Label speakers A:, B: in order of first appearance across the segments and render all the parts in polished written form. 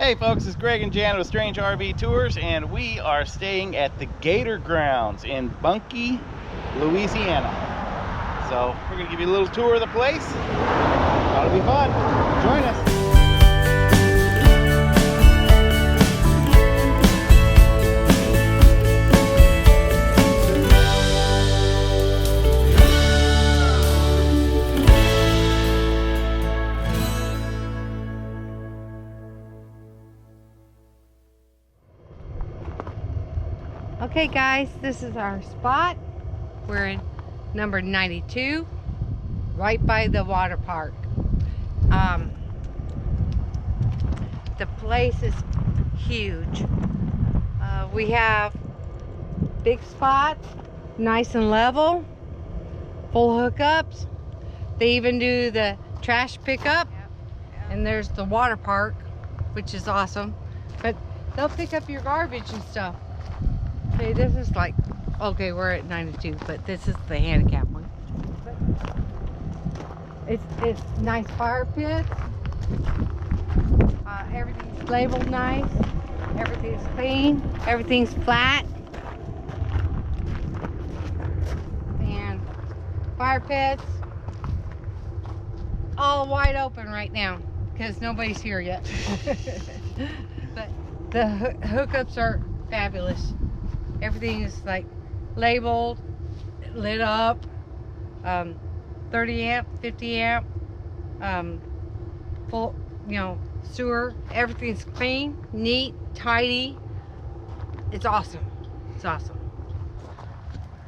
A: Hey folks, it's Greg and Jan with Strange RV Tours, and we are staying at the Gator Grounds in Bunkie, Louisiana. So we're going to give you a little tour of the place. That'll be fun. Join us.
B: Okay guys, this is our spot. We're in number 92, right by the water park. The place is huge. We have big spots, nice and level, full hookups. They even do the trash pickup. And there's the water park, which is awesome. But they'll pick up your garbage and stuff. Okay, this is like, okay, we're at 92, but this is the handicap one. But it's nice fire pits. Everything's labeled nice. Everything's clean. Everything's flat. And fire pits all wide open right now because nobody's here yet. But the hookups are fabulous. Everything is like labeled, lit up, 30 amp, 50 amp, full, sewer. Everything's clean, neat, tidy. It's awesome. It's awesome.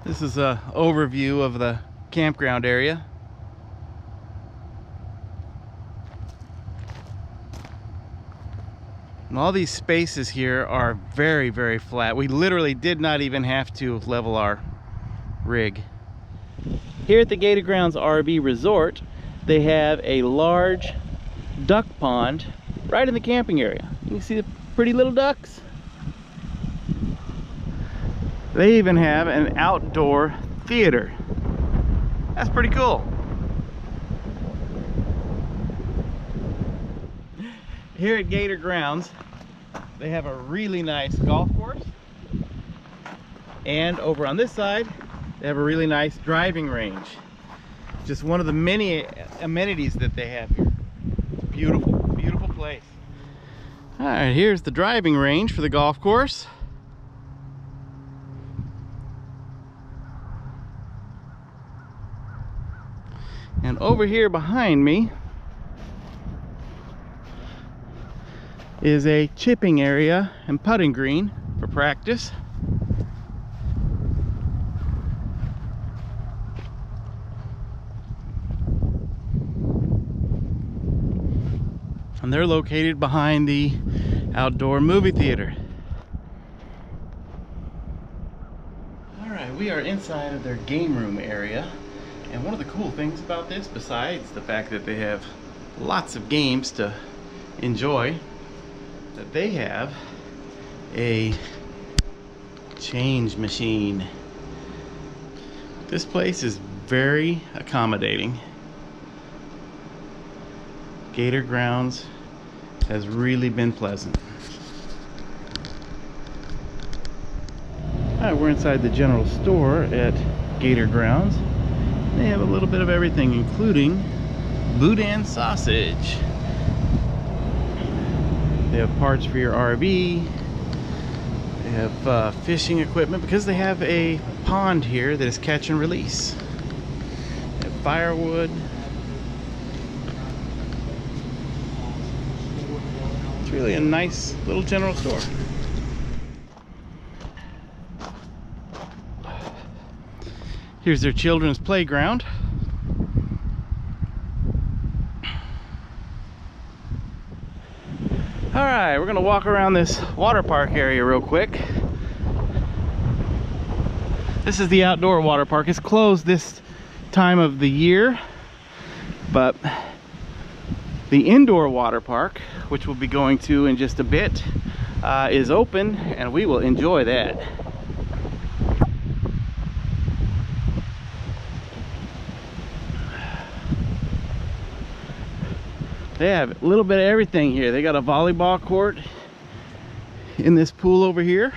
A: This is an overview of the campground area. And all these spaces here are very, very flat. We literally did not even have to level our rig. Here at the Gator Grounds RV Resort, they have a large duck pond right in the camping area. You can see the pretty little ducks. They even have an outdoor theater. That's pretty cool. Here at Gator Grounds, they have a really nice golf course, and over on this side they have a really nice driving range. Just one of the many amenities that they have here. It's a beautiful, beautiful place. All right, here's the driving range for the golf course. And over here behind me is a chipping area and putting green for practice. And they're located behind the outdoor movie theater. All right, we are inside of their game room area. And one of the cool things about this, besides the fact that they have lots of games to enjoy, that they have a change machine. This place is very accommodating. Gator Grounds has really been pleasant. Alright, we're inside the general store at Gator Grounds. They have a little bit of everything, including boudin sausage. They have parts for your RV. They have fishing equipment because they have a pond here that is catch and release. They have firewood. It's really a nice little general store. Here's their children's playground. All right, we're gonna walk around this water park area real quick. This is the outdoor water park. It's closed this time of the year, but the indoor water park, which we'll be going to in just a bit, is open, and we will enjoy that. They have a little bit of everything here. They got a volleyball court in this pool over here.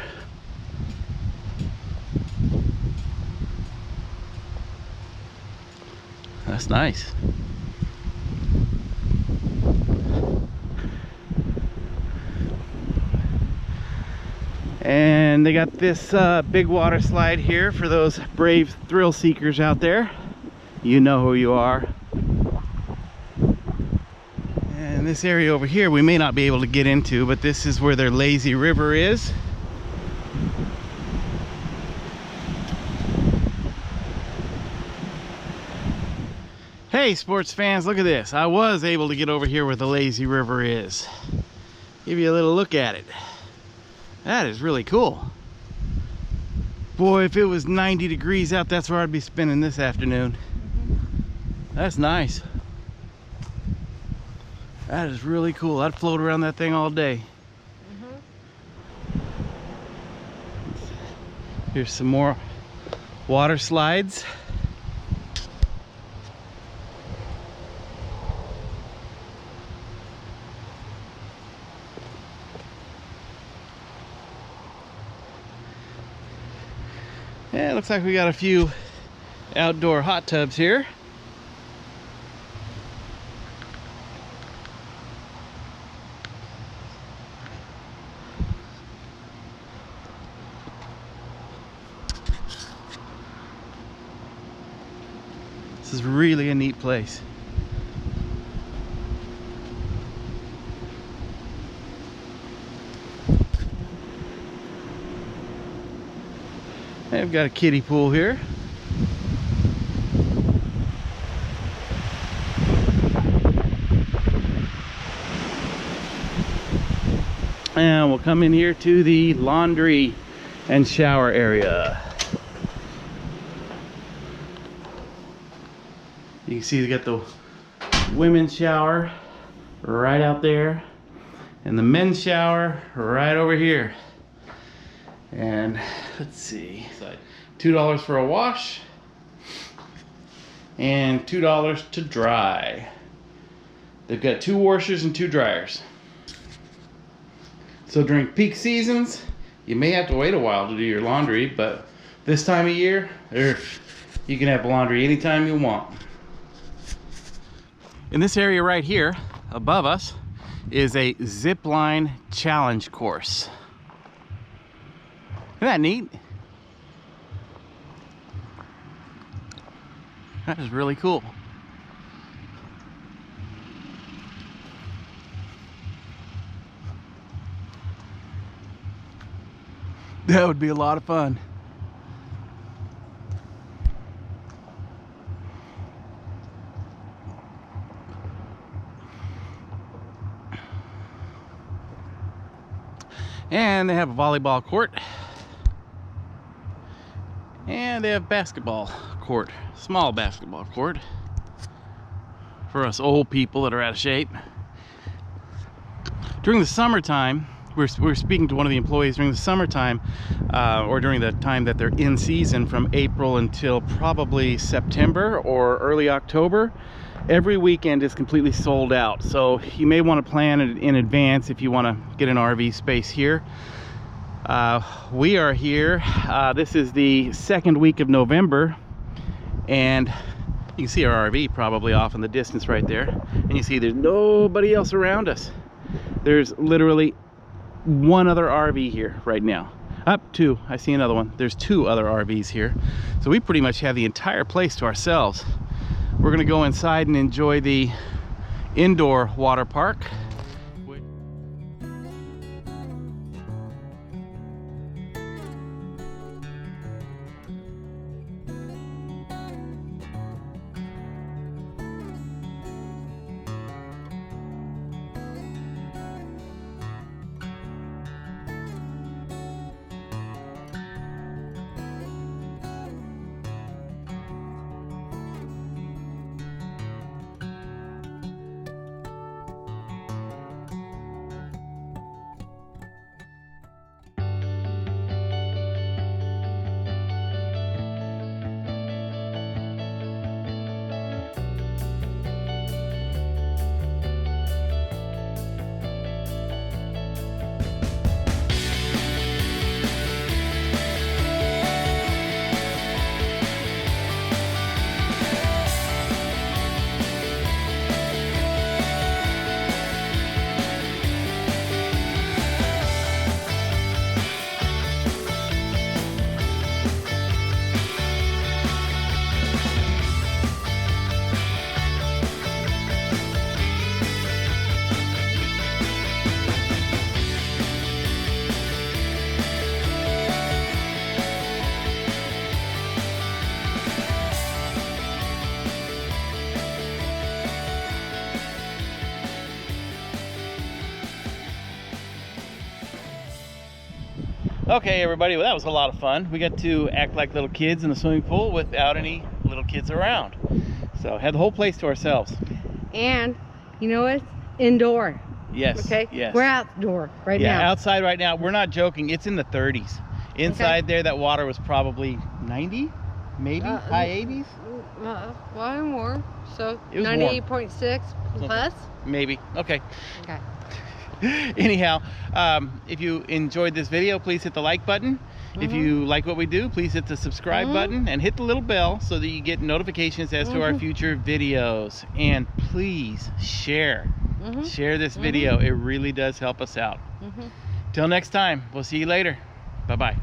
A: That's nice. And they got this big water slide here for those brave thrill seekers out there. You know who you are. And this area over here we may not be able to get into, but this is where their lazy river is. Hey sports fans, look at this. I was able to get over here where the lazy river is. Give you a little look at it. That is really cool. Boy, if it was 90 degrees out, that's where I'd be spending this afternoon. That's nice. That is really cool. I'd float around that thing all day. Here's some more water slides. Yeah, it looks like we got a few outdoor hot tubs here. This is really a neat place. I've got a kiddie pool here. And we'll come in here to the laundry and shower area. You can see they got the women's shower right out there and the men's shower right over here. And let's see, $2 for a wash and $2 to dry. They've got 2 washers and 2 dryers. So during peak seasons, you may have to wait a while to do your laundry, but this time of year, you can have laundry anytime you want. In this area right here, above us, is a zip line challenge course. Isn't that neat? That is really cool. That would be a lot of fun. And they have a volleyball court. And they have basketball court, small basketball court for us old people that are out of shape. During the summertime, we're speaking to one of the employees during the summertime, or during the time that they're in season from April until probably September or early October. Every weekend is completely sold out. So you may want to plan it in advance if you want to get an RV space here. We are here. This is the second week of November, and you can see our RV probably off in the distance right there. And you see there's nobody else around us. There's literally one other RV here right now. Up two. I see another one. There's 2 other RVs here. So we pretty much have the entire place to ourselves. We're gonna go inside and enjoy the indoor water park. Okay, everybody, well, that was a lot of fun. We got to act like little kids in the swimming pool without any little kids around. So had the whole place to ourselves.
B: And you know what? Indoor.
A: Yes.
B: Okay.
A: Yes.
B: We're outdoor right now.
A: Yeah, outside right now. We're not joking. It's in the 30s. Inside there, that water was probably 90, maybe high 80s.
B: Well, more. So
A: It was
B: 98.6 plus.
A: Maybe. Okay.
B: Okay.
A: Anyhow, if you enjoyed this video, please hit the like button. If you like what we do, please hit the subscribe button and hit the little bell so that you get notifications as to our future videos. And please share this video. It really does help us out. Till next time, we'll see you later. Bye-bye.